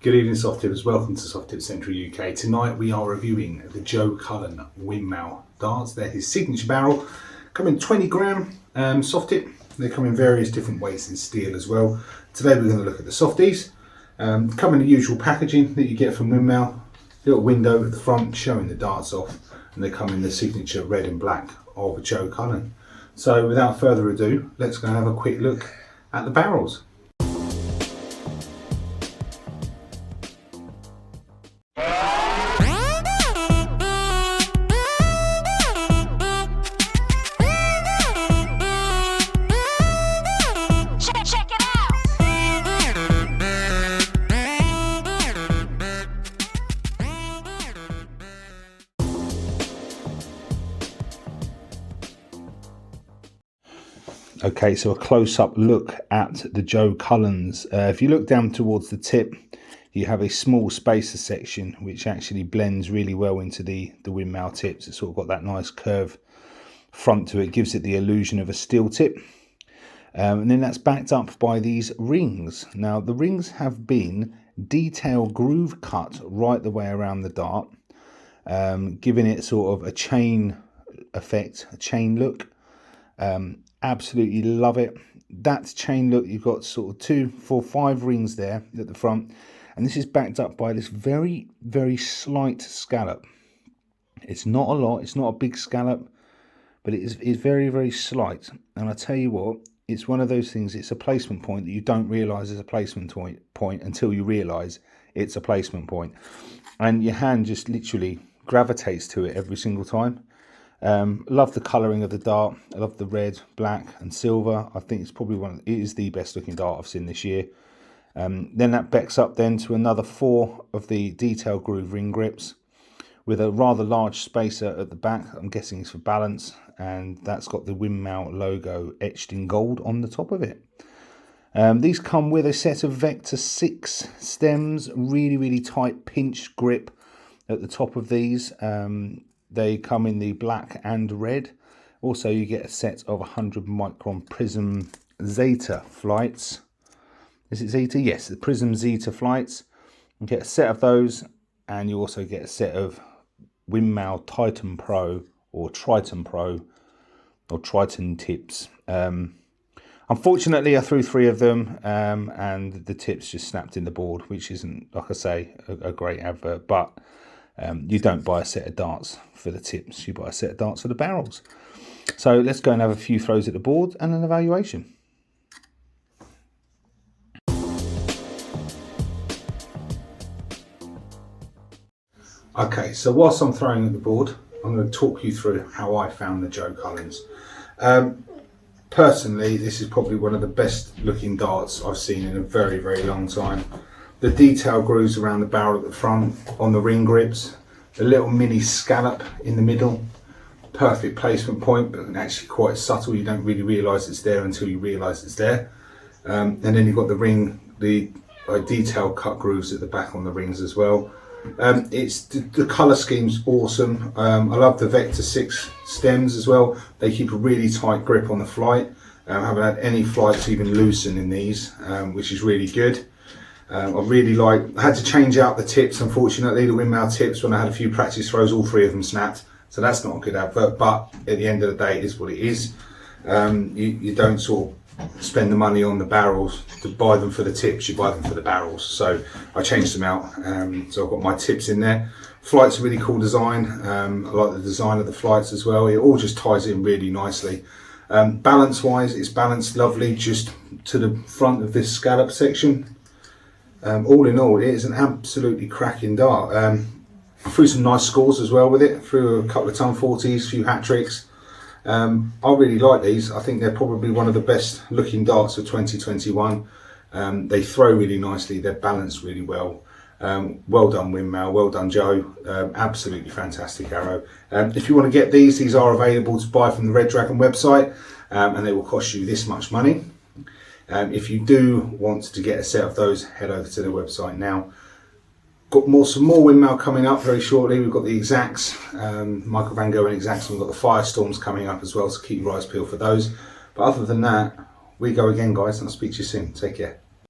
Good evening, Soft Tippers. Welcome to Soft Tip Central UK. Tonight we are reviewing the Joe Cullen windmill darts. They're his signature barrel. Come in 20 gram soft tip. They come in various different weights in steel as well. Today we're going to look at the softies. Come in the usual packaging that you get from windmill. Little window at the front showing the darts off, and they come in the signature red and black of Joe Cullen. So without further ado, let's go and have a quick look at the barrels. Okay, so a close-up look at the Joe Cullens. If you look down towards the tip, you have a small spacer section which actually blends really well into the windmill tips. It's sort of got that nice curve front to it, gives it the illusion of a steel tip. And then that's backed up by these rings. Now the rings have been detail groove cut right the way around the dart, giving it sort of a chain effect, a chain look. Absolutely love it. That chain look, you've got sort of 2, 4, 5 rings there at the front, and this is backed up by this very slight scallop. It's not a lot, it's not a big scallop, but it's very slight. And I tell you what, it's one of those things, it's a placement point that you don't realize is a placement point until you realize it's a placement point, and your hand just literally gravitates to it every single time. Love the colouring of the dart. I love the red, black and silver. I think it's probably it is the best looking dart I've seen this year. Then that backs up then to another 4 of the detail groove ring grips with a rather large spacer at the back. I'm guessing it's for balance, and that's got the windmill logo etched in gold on the top of it. These come with a set of Vector 6 stems, really tight pinch grip at the top of these. They come in the black and red. Also, you get a set of 100 micron Prism Zeta flights. Is it Zeta? Yes, the Prism Zeta flights. You get a set of those, and you also get a set of windmill Titan Pro or Triton Pro or Triton tips. Unfortunately, I threw 3 of them, and the tips just snapped in the board, which isn't, like I say, a great advert, but you don't buy a set of darts for the tips, you buy a set of darts for the barrels. So let's go and have a few throws at the board and an evaluation. Okay, so whilst I'm throwing at the board, I'm going to talk you through how I found the Joe Cullens. Personally, this is probably one of the best looking darts I've seen in a very long time. The detail grooves around the barrel at the front, on the ring grips, the little mini scallop in the middle, perfect placement point, but actually quite subtle. You don't really realise it's there until you realise it's there. And then you've got the detail cut grooves at the back on the rings as well. The colour scheme's awesome. I love the Vector 6 stems as well. They keep a really tight grip on the flight. I haven't had any flights even loosen in these, which is really good. I had to change out the tips, unfortunately, the windmill tips. When I had a few practice throws, all 3 of them snapped, so that's not a good advert, but at the end of the day, it is what it is. You don't sort of spend the money on the barrels to buy them for the tips, you buy them for the barrels. So I changed them out, so I've got my tips in there. Flight's a really cool design. I like the design of the flights as well. It all just ties in really nicely. Balance wise, it's balanced lovely just to the front of this scallop section. All in all, it is an absolutely cracking dart. I threw some nice scores as well with it. Threw a couple of ton 40s, a few hat tricks. I really like these. I think they're probably one of the best looking darts of 2021. They throw really nicely. They're balanced really well. Well done windmill. Well done Joe. Absolutely fantastic arrow. If you want to get these are available to buy from the Red Dragon website, and they will cost you this much money. If you do want to get a set of those, head over to the website now. Got some more windmill coming up very shortly. We've got the Exacts, Michael Van Gogh and Exacts, and we've got the Firestorms coming up as well, so keep your eyes peeled for those. But other than that, we go again, guys, and I'll speak to you soon. Take care.